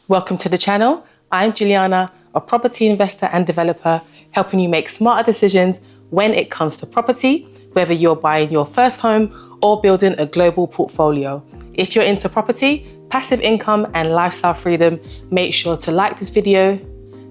Welcome to the channel. I'm Juliana, a property investor and developer, helping you make smarter decisions when it comes to property, whether you're buying your first home or building a global portfolio. If you're into property, passive income and lifestyle freedom, make sure to like this video,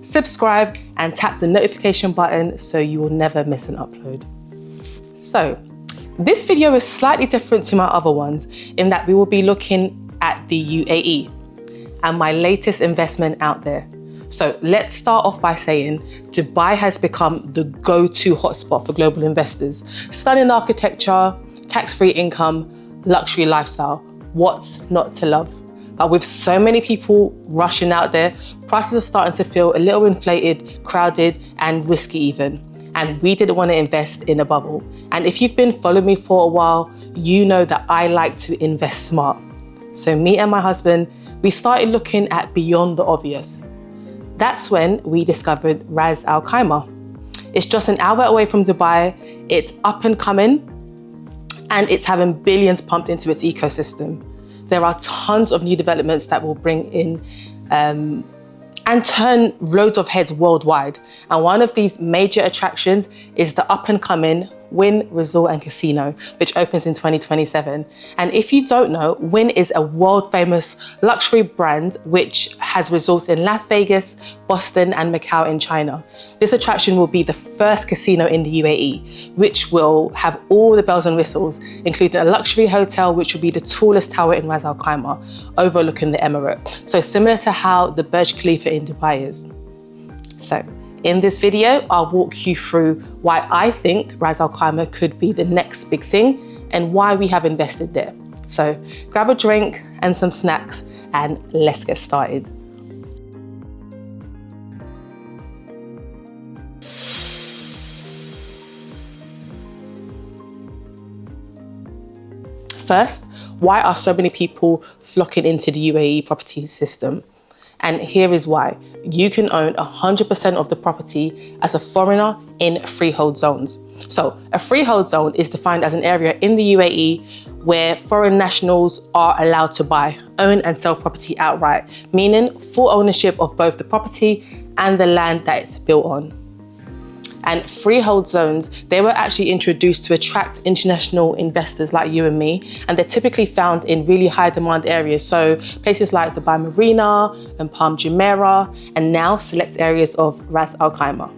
subscribe and tap the notification button so you will never miss an upload. So, this video is slightly different to my other ones in that we will be looking at the UAE and my latest investment out there. So let's start off by saying Dubai has become the go-to hotspot for global investors. Stunning architecture, tax-free income, luxury lifestyle. What's not to love? But with so many people rushing out there, prices are starting to feel a little inflated, crowded, and risky even. And we didn't want to invest in a bubble. And if you've been following me for a while, you know that I like to invest smart. So me and my husband, we started looking at beyond the obvious. That's when we discovered Ras Al Khaimar. It's just an hour away from Dubai, it's up and coming, and it's having billions pumped into its ecosystem. There are tons of new developments that will bring in and turn loads of heads worldwide. And one of these major attractions is the up and coming Wynn Resort and Casino, which opens in 2027. And if you don't know, Wynn is a world famous luxury brand which has resorts in Las Vegas, Boston and Macau in China. This attraction will be the first casino in the UAE, which will have all the bells and whistles, including a luxury hotel which will be the tallest tower in Ras Al Khaimar, overlooking the Emirate. So similar to how the Burj Khalifa in Dubai is. So, in this video, I'll walk you through why I think Ras Al Khaimar could be the next big thing and why we have invested there. So grab a drink and some snacks and let's get started. First, why are so many people flocking into the UAE property system? And here is why. You can own 100% of the property as a foreigner in freehold zones. So a freehold zone is defined as an area in the UAE where foreign nationals are allowed to buy, own and sell property outright, meaning full ownership of both the property and the land that it's built on. And freehold zones, they were actually introduced to attract international investors like you and me, and they're typically found in really high demand areas. So places like Dubai Marina and Palm Jumeirah, and now select areas of Ras Al Khaimar.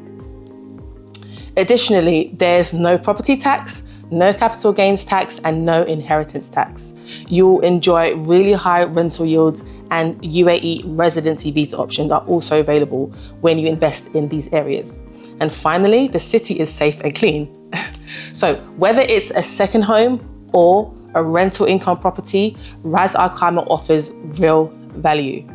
Additionally, there's no property tax, no capital gains tax, and no inheritance tax. You'll enjoy really high rental yields, and UAE residency visa options are also available when you invest in these areas. And finally, the city is safe and clean. So whether it's a second home or a rental income property, Ras Al Khaimar offers real value.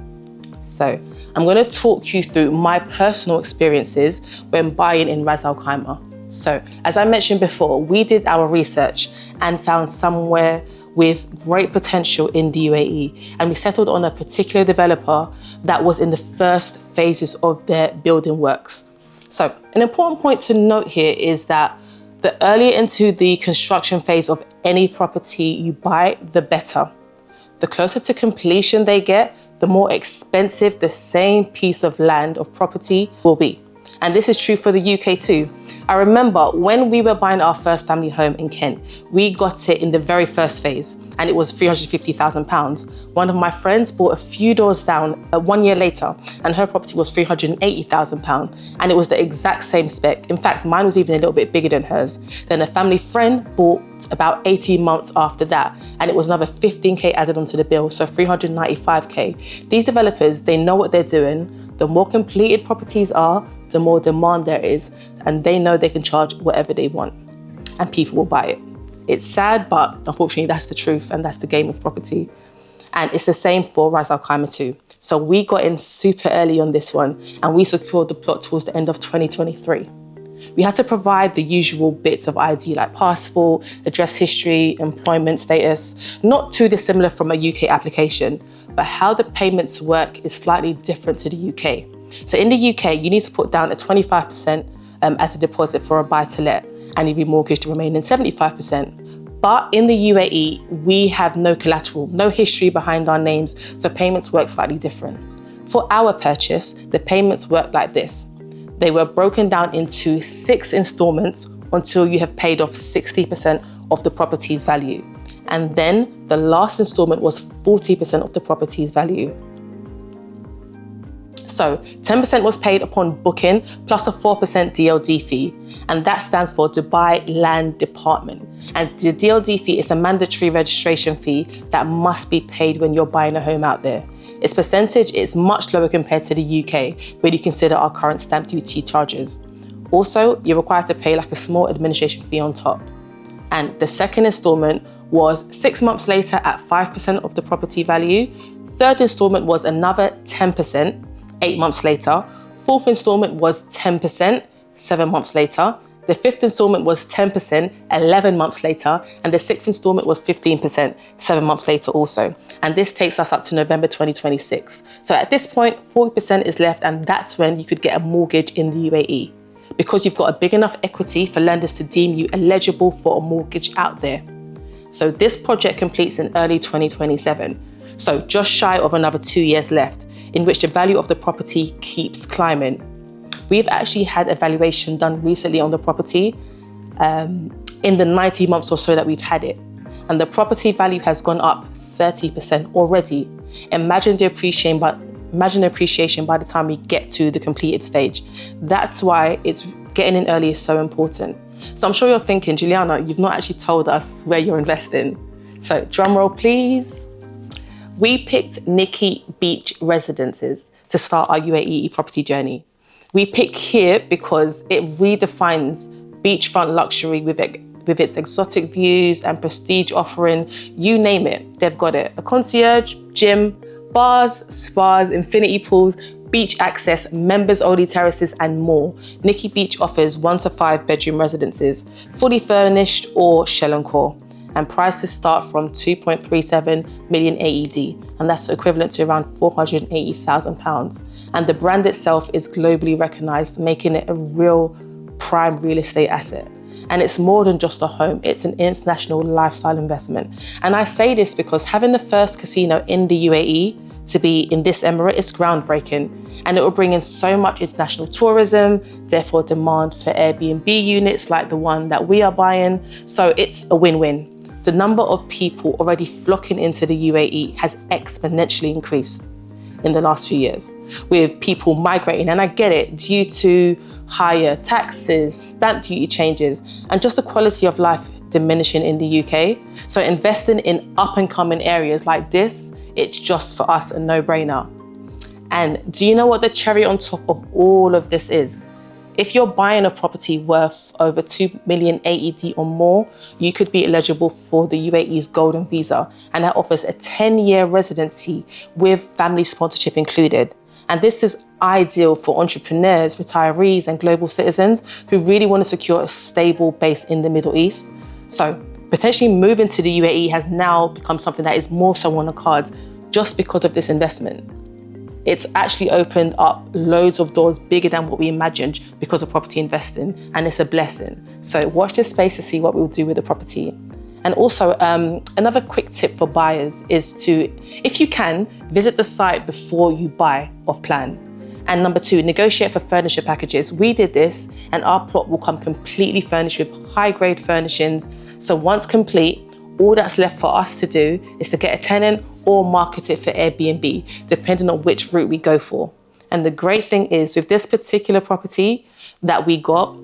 So I'm going to talk you through my personal experiences when buying in Ras Al Khaimar. So as I mentioned before, we did our research and found somewhere with great potential in the UAE. And we settled on a particular developer that was in the first phases of their building works. So an important point to note here is that the earlier into the construction phase of any property you buy, the better. The closer to completion they get, the more expensive the same piece of land or property will be. And this is true for the UK too. I remember when we were buying our first family home in Kent, we got it in the very first phase and it was £350,000. One of my friends bought a few doors down 1 year later and her property was £380,000 and it was the exact same spec. In fact, mine was even a little bit bigger than hers. Then a family friend bought about 18 months after that and it was another 15k added onto the bill, so 395k. These developers, they know what they're doing. The more completed properties are, the more demand there is, and they know they can charge whatever they want and people will buy it. It's sad, but unfortunately that's the truth and that's the game of property. And it's the same for Ras Al Khaimar too. So we got in super early on this one and we secured the plot towards the end of 2023. We had to provide the usual bits of ID like passport, address history, employment status, not too dissimilar from a UK application, but how the payments work is slightly different to the UK. So in the UK, you need to put down a 25% as a deposit for a buy-to-let and you remortgage the remaining 75%. But in the UAE, we have no collateral, no history behind our names, so payments work slightly different. For our purchase, the payments work like this. They were broken down into 6 installments until you have paid off 60% of the property's value. And then the last installment was 40% of the property's value. So 10% was paid upon booking plus a 4% DLD fee, and that stands for Dubai Land Department. And the DLD fee is a mandatory registration fee that must be paid when you're buying a home out there. Its percentage is much lower compared to the UK when you consider our current stamp duty charges. Also, you're required to pay like a small administration fee on top. And the second installment was 6 months later at 5% of the property value. Third installment was another 10%, 8 months later. Fourth installment was 10%, 7 months later. The fifth installment was 10%, 11 months later. And the sixth installment was 15%, 7 months later also. And this takes us up to November 2026. So at this point, 40% is left, and that's when you could get a mortgage in the UAE, because you've got a big enough equity for lenders to deem you eligible for a mortgage out there. So this project completes in early 2027. So just shy of another 2 years left, in which the value of the property keeps climbing. We've actually had a valuation done recently on the property in the 90 months or so that we've had it. And the property value has gone up 30% already. Imagine the appreciation by the time we get to the completed stage. That's why it's getting in early is so important. So I'm sure you're thinking, Juliana, you've not actually told us where you're investing. So drum roll, please. We picked Nikki Beach Residences to start our UAE property journey. We pick here because it redefines beachfront luxury with its exotic views and prestige offering. You name it, they've got it. A concierge, gym, bars, spas, infinity pools, beach access, members-only terraces, and more. Nikki Beach offers 1 to 5 bedroom residences, fully furnished or shell and core. And prices start from 2.37 million AED, and that's equivalent to around £480,000. And the brand itself is globally recognized, making it a real prime real estate asset. And it's more than just a home, it's an international lifestyle investment. And I say this because having the first casino in the UAE to be in this emirate is groundbreaking, and it will bring in so much international tourism, therefore demand for Airbnb units like the one that we are buying. So it's a win-win. The number of people already flocking into the UAE has exponentially increased in the last few years, with people migrating. And I get it, due to higher taxes, stamp duty changes, and just the quality of life diminishing in the UK. So investing in up and coming areas like this, it's just for us a no-brainer. And do you know what the cherry on top of all of this is? If you're buying a property worth over 2 million AED or more, you could be eligible for the UAE's Golden Visa, and that offers a 10-year residency with family sponsorship included. And this is ideal for entrepreneurs, retirees, and global citizens who really want to secure a stable base in the Middle East. So potentially moving to the UAE has now become something that is more so on the cards just because of this investment. It's actually opened up loads of doors bigger than what we imagined because of property investing, and it's a blessing. So watch this space to see what we'll do with the property. And also, another quick tip for buyers is to, if you can, visit the site before you buy off plan. And number 2, negotiate for furniture packages. We did this, and our plot will come completely furnished with high-grade furnishings. So once complete, all that's left for us to do is to get a tenant or market it for Airbnb, depending on which route we go for. And the great thing is, with this particular property that we got,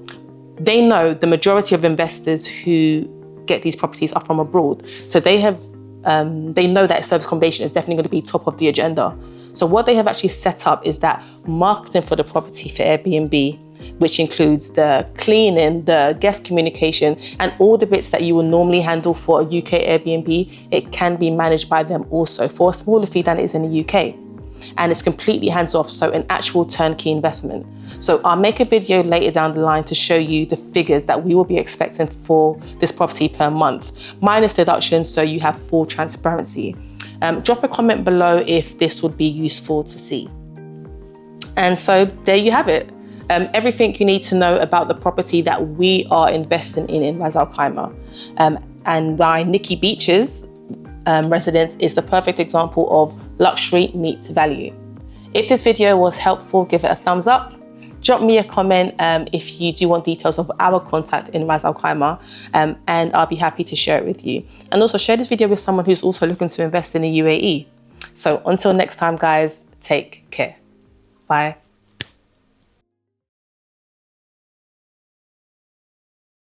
they know the majority of investors who get these properties are from abroad. So they know that service accommodation is definitely going to be top of the agenda. So what they have actually set up is that marketing for the property for Airbnb, which includes the cleaning, the guest communication, and all the bits that you will normally handle for a UK Airbnb, it can be managed by them also for a smaller fee than it is in the UK. And it's completely hands-off, so an actual turnkey investment. So I'll make a video later down the line to show you the figures that we will be expecting for this property per month, minus deductions, so you have full transparency. Drop a comment below if this would be useful to see. And so there you have it. Everything you need to know about the property that we are investing in Ras Al Khaimar. And why Nikki Beach's residence is the perfect example of luxury meets value. If this video was helpful, give it a thumbs up. Drop me a comment if you do want details of our contact in Ras Al Khaimar, and I'll be happy to share it with you. And also share this video with someone who's also looking to invest in the UAE. So until next time, guys, take care. Bye.